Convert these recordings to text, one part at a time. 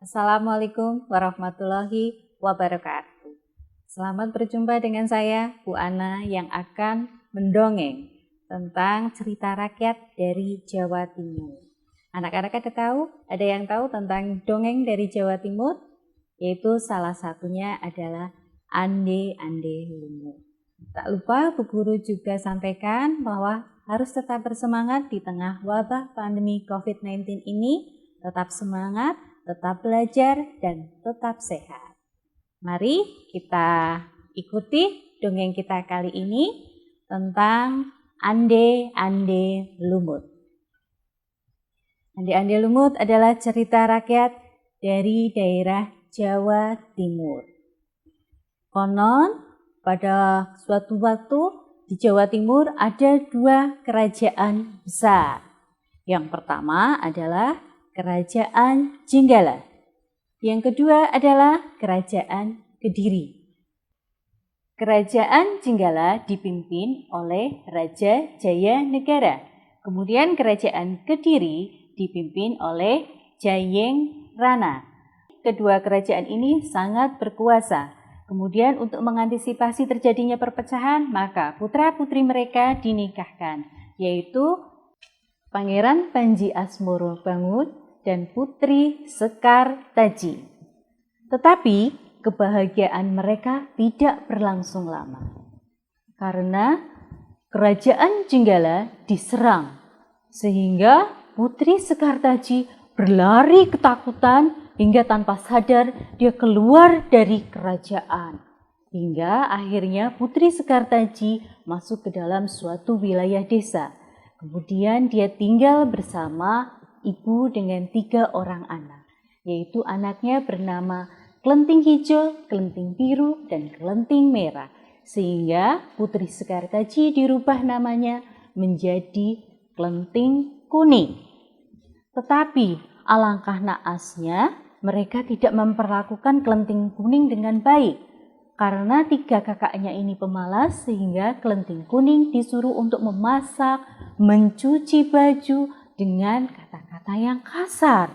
Assalamualaikum warahmatullahi wabarakatuh. Selamat berjumpa dengan saya, Bu Ana, yang akan mendongeng tentang cerita rakyat dari Jawa Timur. Anak-anak ada yang tahu tentang dongeng dari Jawa Timur? Yaitu salah satunya adalah Ande Ande Lumut. Tak lupa Bu Guru juga sampaikan bahwa harus tetap bersemangat di tengah wabah pandemi COVID-19 ini, tetap semangat, tetap belajar, dan tetap sehat. Mari kita ikuti dongeng kita kali ini tentang Ande Ande Lumut. Ande Ande Lumut adalah cerita rakyat dari daerah Jawa Timur. Konon pada suatu waktu di Jawa Timur ada dua kerajaan besar. Yang pertama adalah Kerajaan Jenggala. Yang kedua adalah Kerajaan Kediri. Kerajaan Jenggala dipimpin oleh Raja Jayanegara. Kemudian Kerajaan Kediri dipimpin oleh Jayeng Rana. Kedua kerajaan ini sangat berkuasa. Kemudian untuk mengantisipasi terjadinya perpecahan, maka putra-putri mereka dinikahkan, yaitu Pangeran Panji Asmorobangun dan Putri Sekar Taji. Tetapi kebahagiaan mereka tidak berlangsung lama, karena Kerajaan Jenggala diserang, sehingga Putri Sekar Taji berlari ketakutan hingga tanpa sadar dia keluar dari kerajaan. Hingga akhirnya Putri Sekar Taji masuk ke dalam suatu wilayah desa. Kemudian dia tinggal bersama ibu dengan 3 orang anak, yaitu anaknya bernama Kelenting Hijau, Kelenting Biru, dan Kelenting Merah. Sehingga Putri Sekar Taji dirubah namanya menjadi Kelenting Kuning. Tetapi alangkah naasnya, mereka tidak memperlakukan Kelenting Kuning dengan baik. Karena 3 kakaknya ini pemalas, sehingga Kelenting Kuning disuruh untuk memasak, mencuci baju dengan kata-kata yang kasar.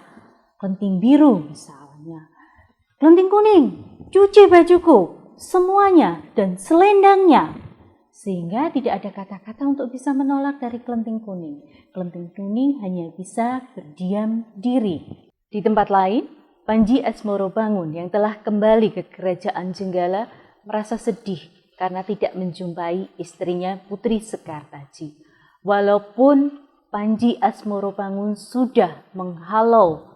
Kelenting Biru misalnya, Kelenting Kuning, cuci bajuku, semuanya dan selendangnya. Sehingga tidak ada kata-kata untuk bisa menolak dari Kelenting Kuning. Kelenting Kuning hanya bisa berdiam diri. Di tempat lain, Panji Asmorobangun yang telah kembali ke Kerajaan Jenggala merasa sedih karena tidak menjumpai istrinya Putri Sekar Taji. Walaupun Panji Asmorobangun sudah menghalau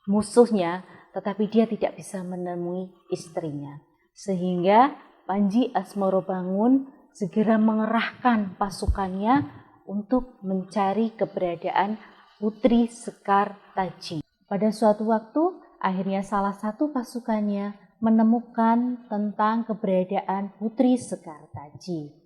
musuhnya, tetapi dia tidak bisa menemui istrinya. Sehingga Panji Asmorobangun segera mengerahkan pasukannya untuk mencari keberadaan Putri Sekar Taji. Pada suatu waktu, akhirnya salah satu pasukannya menemukan tentang keberadaan Putri Sekar Taji.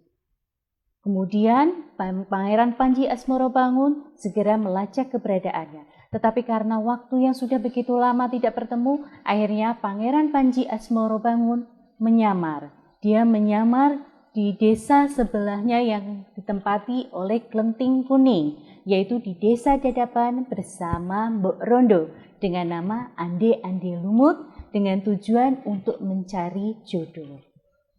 Kemudian Pangeran Panji Asmorobangun segera melacak keberadaannya. Tetapi karena waktu yang sudah begitu lama tidak bertemu, akhirnya Pangeran Panji Asmorobangun menyamar. Dia menyamar di desa sebelahnya yang ditempati oleh Kelenting Kuning, yaitu di Desa Dadapan bersama Mbok Rondo dengan nama Ande Ande Lumut, dengan tujuan untuk mencari jodoh.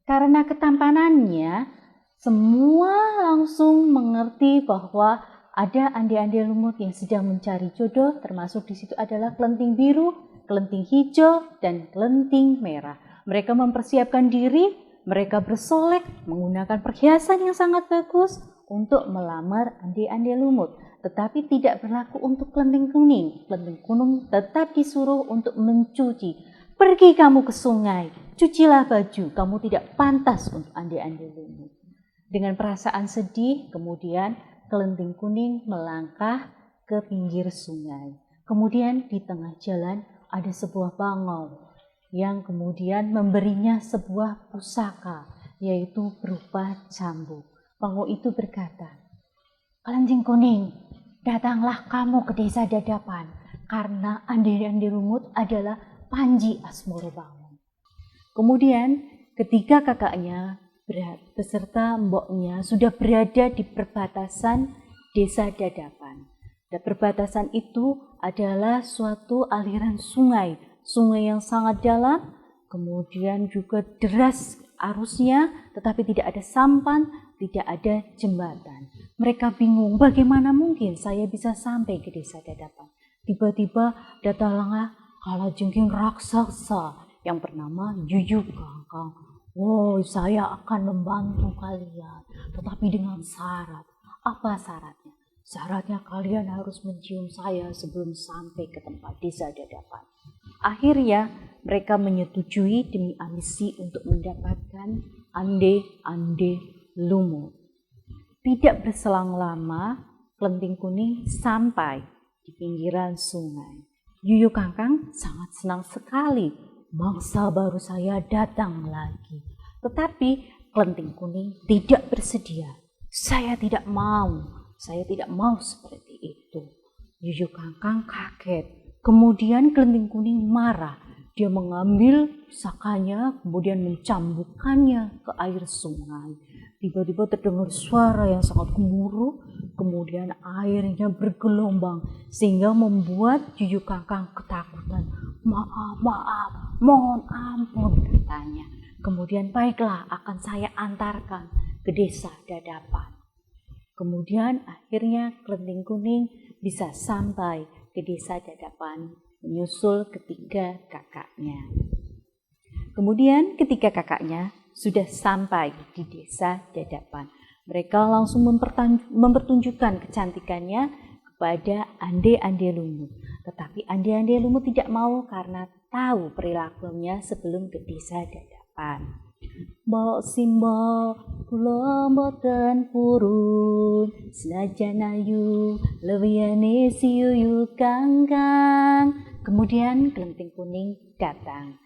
Karena ketampanannya, semua langsung mengerti bahwa ada Ande Ande Lumut yang sedang mencari jodoh, termasuk di situ adalah Kelenting Biru, Kelenting Hijau, dan Kelenting Merah. Mereka mempersiapkan diri, mereka bersolek menggunakan perhiasan yang sangat bagus untuk melamar Ande Ande Lumut. Tetapi tidak berlaku untuk Kelenting Kuning. Kelenting Kuning tetap disuruh untuk mencuci. Pergi kamu ke sungai, cucilah baju, kamu tidak pantas untuk Ande Ande Lumut. Dengan perasaan sedih, kemudian Kelenting Kuning melangkah ke pinggir sungai. Kemudian di tengah jalan ada sebuah bangau yang kemudian memberinya sebuah pusaka, yaitu berupa cambuk. Bangau itu berkata, "Kelenting Kuning, datanglah kamu ke Desa Dadapan, karena Ande Ande Lumut adalah Panji Asmorobangun." Kemudian ketiga kakaknya beserta mboknya sudah berada di perbatasan Desa Dadapan. Dan perbatasan itu adalah suatu aliran sungai yang sangat dalam, kemudian juga deras arusnya, tetapi tidak ada sampan, tidak ada jembatan. Mereka bingung, bagaimana mungkin saya bisa sampai ke desa Dadapan. Tiba-tiba datanglah kalajengking raksasa yang bernama Yuyu Kangkang. Oh, saya akan membantu kalian, tetapi dengan syarat. Apa syaratnya? Syaratnya kalian harus mencium saya sebelum sampai ke tempat desa Dadapan. Akhirnya mereka menyetujui demi ambisi untuk mendapatkan ande-ande lumut. Tidak berselang lama, Kelenting Kuning sampai di pinggiran sungai. Yuyu Kangkang sangat senang sekali, mangsa baru saya datang lagi. Tetapi Kelenting Kuning tidak bersedia. Saya tidak mau seperti itu. Yuyu Kangkang kaget. Kemudian Kelenting Kuning marah. Dia mengambil pusakanya, kemudian mencambukkannya ke air sungai. Tiba-tiba terdengar suara yang sangat gemuruh, kemudian airnya bergelombang sehingga membuat Yuyu Kangkang ketakutan. Maaf, mohon ampun, katanya. Kemudian baiklah, akan saya antarkan ke desa Dadapan. Kemudian akhirnya Kelenting Kuning bisa sampai ke desa Dadapan, menyusul ketiga kakaknya. Kemudian ketika kakaknya sudah sampai di desa Dadapan, mereka langsung mempertunjukkan kecantikannya kepada ande-ande lumut. Tetapi ande-ande lumut tidak mau karena tahu perilakunya sebelum ke desa Dadapan. Mbok simbo kula mboten purun, senajan ayu lewiyane si Yuyu Kangkang. Kemudian Kelenting Kuning datang.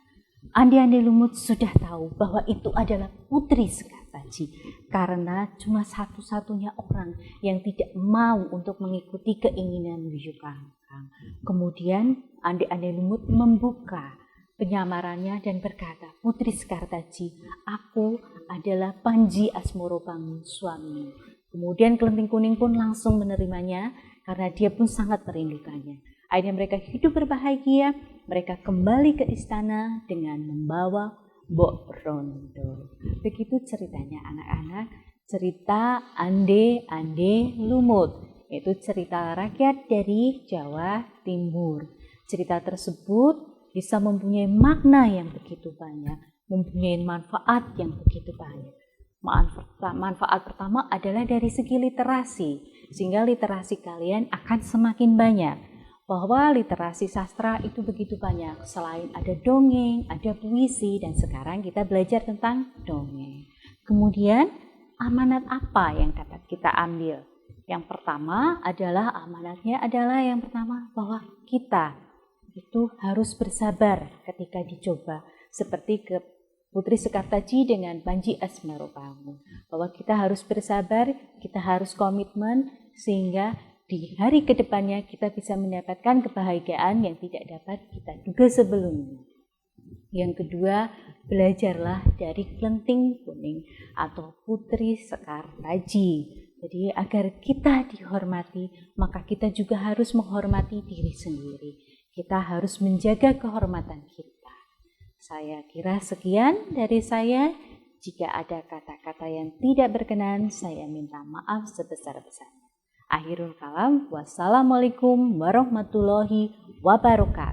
Ande-ande lumut sudah tahu bahwa itu adalah Putri Sekartaji, karena cuma satu-satunya orang yang tidak mau untuk mengikuti keinginan Yuyu Kangkang. Kemudian ande-ande lumut membuka penyamarannya dan berkata, Putri Sekartaji, aku adalah Panji Asmorobangun suamimu. Kemudian Kelenting Kuning pun langsung menerimanya karena dia pun sangat merindukannya. Akhirnya mereka hidup berbahagia, mereka kembali ke istana dengan membawa Mbok Rondo. Begitu ceritanya anak-anak, cerita ande-ande lumut, yaitu cerita rakyat dari Jawa Timur. Cerita tersebut bisa mempunyai makna yang begitu banyak, mempunyai manfaat yang begitu banyak. Manfaat pertama adalah dari segi literasi, sehingga literasi kalian akan semakin banyak. Bahwa literasi sastra itu begitu banyak, selain ada dongeng, ada puisi, dan sekarang kita belajar tentang dongeng. Kemudian amanat apa yang dapat kita ambil? Yang pertama adalah bahwa kita itu harus bersabar ketika dicoba, seperti ke Putri Sekartaji dengan Panji Asmorobangun, bahwa kita harus bersabar, kita harus komitmen, sehingga di hari kedepannya kita bisa mendapatkan kebahagiaan yang tidak dapat kita duga sebelumnya. Yang kedua, belajarlah dari Kelenting Kuning atau Putri Sekartaji. Jadi agar kita dihormati, maka kita juga harus menghormati diri sendiri. Kita harus menjaga kehormatan kita. Saya kira sekian dari saya. Jika ada kata-kata yang tidak berkenan, saya minta maaf sebesar-besarnya. Akhirul kalam, wassalamualaikum warahmatullahi wabarakatuh.